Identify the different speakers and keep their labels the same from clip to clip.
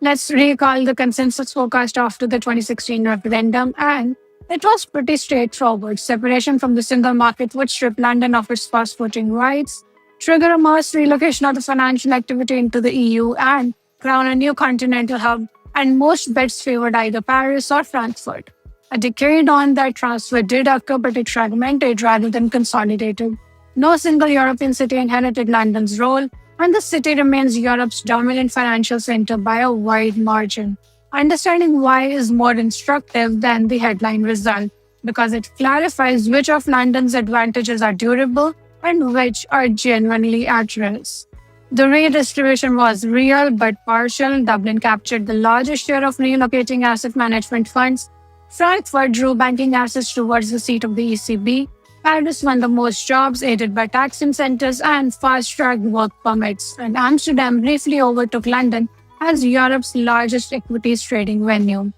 Speaker 1: Let's recall the consensus forecast after the 2016 referendum, and it was pretty straightforward. Separation from the single market would strip London of its passporting rights, trigger a mass relocation of the financial activity into the EU, and crown a new continental hub, and most bets favored either Paris or Frankfurt. A decade on, that transfer did occur, but it fragmented rather than consolidated. No single European city inherited London's role, and the city remains Europe's dominant financial center by a wide margin. Understanding why is more instructive than the headline result because it clarifies which of London's advantages are durable and which are genuinely at risk. The redistribution was real but partial. Dublin captured the largest share of relocating asset management funds. Frankfurt drew banking assets towards the seat of the ECB. Paris won the most jobs, aided by tax incentives and fast-track work permits, and Amsterdam briefly overtook London as Europe's largest equities trading venue.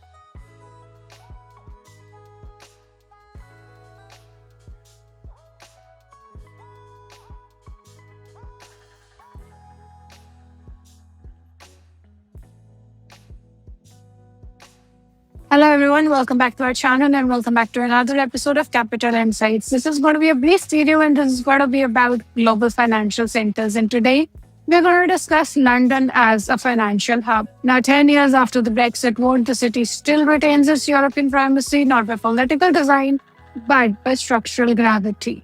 Speaker 1: Hello everyone, welcome back to our channel and welcome back to another episode of Capital Insights. This is going to be a brief video and this is going to be about global financial centers. And today, we're going to discuss London as a financial hub. Now, 10 years after the Brexit vote, the city still retains its European primacy, not by political design, but by structural gravity.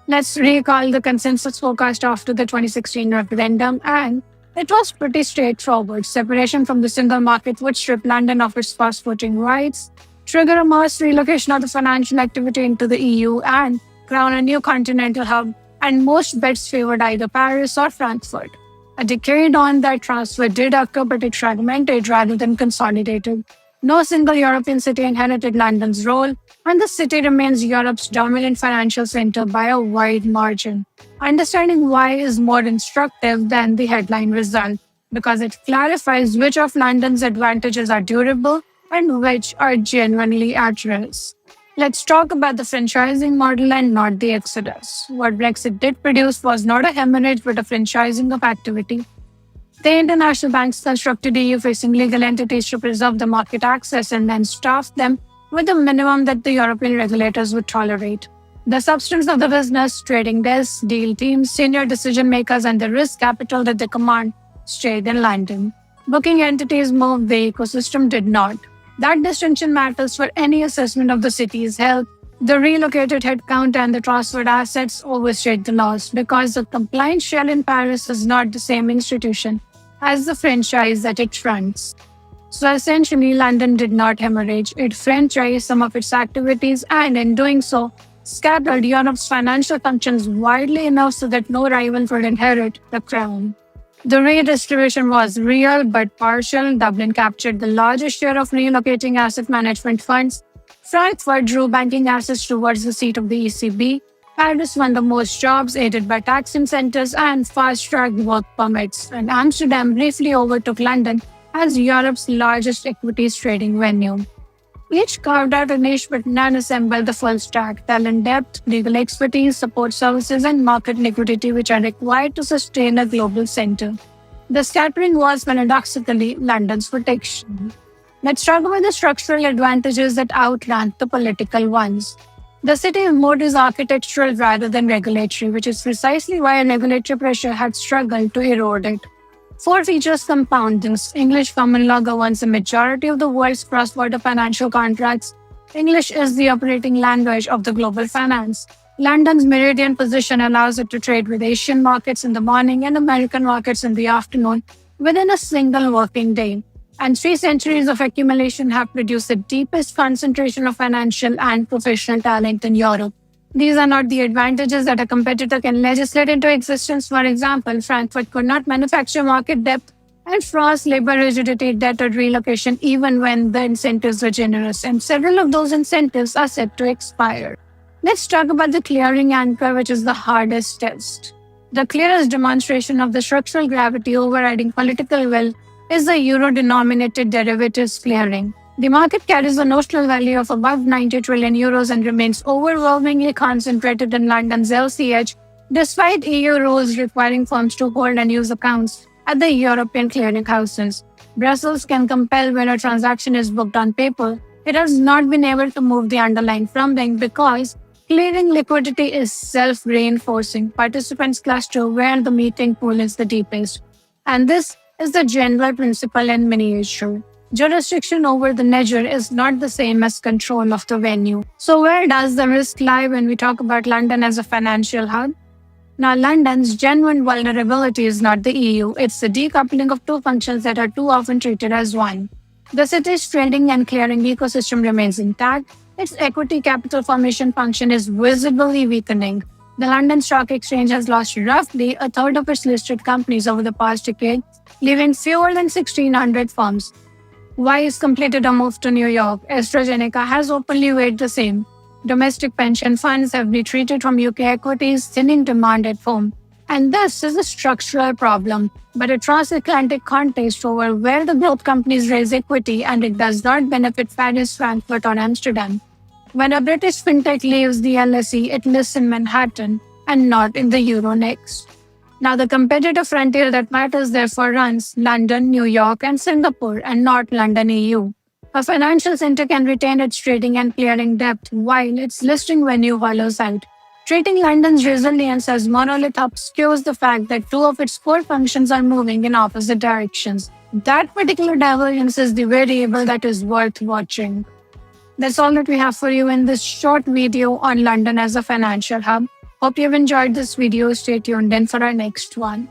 Speaker 1: Let's recall the consensus forecast after the 2016 referendum, and it was pretty straightforward. Separation from the single market would strip London of its passporting rights, trigger a mass relocation of the financial activity into the EU, and crown a new continental hub, and most bets favored either Paris or Frankfurt. A decade on, that transfer did occur, but it fragmented rather than consolidated. No single European city inherited London's role, and the city remains Europe's dominant financial center by a wide margin. Understanding why is more instructive than the headline result because it clarifies which of London's advantages are durable and which are genuinely at risk. Let's talk about the franchising model and not the exodus. What Brexit did produce was not a hemorrhage but a franchising of activity. The international banks constructed EU-facing legal entities to preserve the market access and then staffed them with the minimum that the European regulators would tolerate. The substance of the business, trading desks, deal teams, senior decision makers, and the risk capital that they command stayed in London. Booking entities moved, the ecosystem did not. That distinction matters for any assessment of the city's health. The relocated headcount and the transferred assets overstate the loss because the compliance shell in Paris is not the same institution as the franchise that it fronts. So essentially, London did not hemorrhage. It franchised some of its activities and in doing so, scattered Europe's financial functions widely enough so that no rival could inherit the crown. The redistribution was real but partial. Dublin captured the largest share of relocating asset management funds. Frankfurt drew banking assets towards the seat of the ECB. Paris won the most jobs, aided by tax incentives and fast-track work permits, and Amsterdam briefly overtook London as Europe's largest equities trading venue. Each carved out a niche, but none assembled the full stack: talent depth, legal expertise, support services, and market liquidity, which are required to sustain a global center. The scattering was paradoxically London's protection. Let's talk about the structural advantages that outrank the political ones. The city mode is architectural rather than regulatory, which is precisely why regulatory pressure had struggled to erode it. Four features compound this. English common law governs the majority of the world's cross-border financial contracts. English is the operating language of the global finance. London's meridian position allows it to trade with Asian markets in the morning and American markets in the afternoon within a single working day. And 3 centuries of accumulation have produced the deepest concentration of financial and professional talent in Europe. These are not the advantages that a competitor can legislate into existence. For example, Frankfurt could not manufacture market depth, and France labor rigidity deterred relocation even when the incentives were generous, and several of those incentives are set to expire. Let's talk about the clearing anchor, which is the hardest test. The clearest demonstration of the structural gravity overriding political will is the euro-denominated derivatives clearing. The market carries a notional value of above 90 trillion euros and remains overwhelmingly concentrated in London's LCH, despite EU rules requiring firms to hold and use accounts at the European clearing houses. Brussels can compel when a transaction is booked on paper. It has not been able to move the underlying funding because clearing liquidity is self-reinforcing. Participants cluster where the meeting pool is the deepest. And this is the general principle in miniature. Jurisdiction over the ledger is not the same as control of the venue. So where does the risk lie when we talk about London as a financial hub? Now, London's genuine vulnerability is not the EU, it's the decoupling of two functions that are too often treated as one. The city's trading and clearing ecosystem remains intact. Its equity capital formation function is visibly weakening. The London Stock Exchange has lost roughly a third of its listed companies over the past decade, leaving fewer than 1,600 firms. Wise completed a move to New York. AstraZeneca has openly weighed the same. Domestic pension funds have retreated from UK equities, thinning demand at home. And this is a structural problem, but a transatlantic context over where the growth companies raise equity and it does not benefit Paris, Frankfurt, or Amsterdam. When a British fintech leaves the LSE, it lists in Manhattan and not in the Euronext. Now, the competitive frontier that matters therefore runs London, New York, and Singapore, and not London EU. A financial center can retain its trading and clearing depth while its listing venue hollows out. Treating London's resilience as monolith obscures the fact that two of its core functions are moving in opposite directions. That particular divergence is the variable that is worth watching. That's all that we have for you in this short video on London as a financial hub. Hope you've enjoyed this video. Stay tuned in for our next one.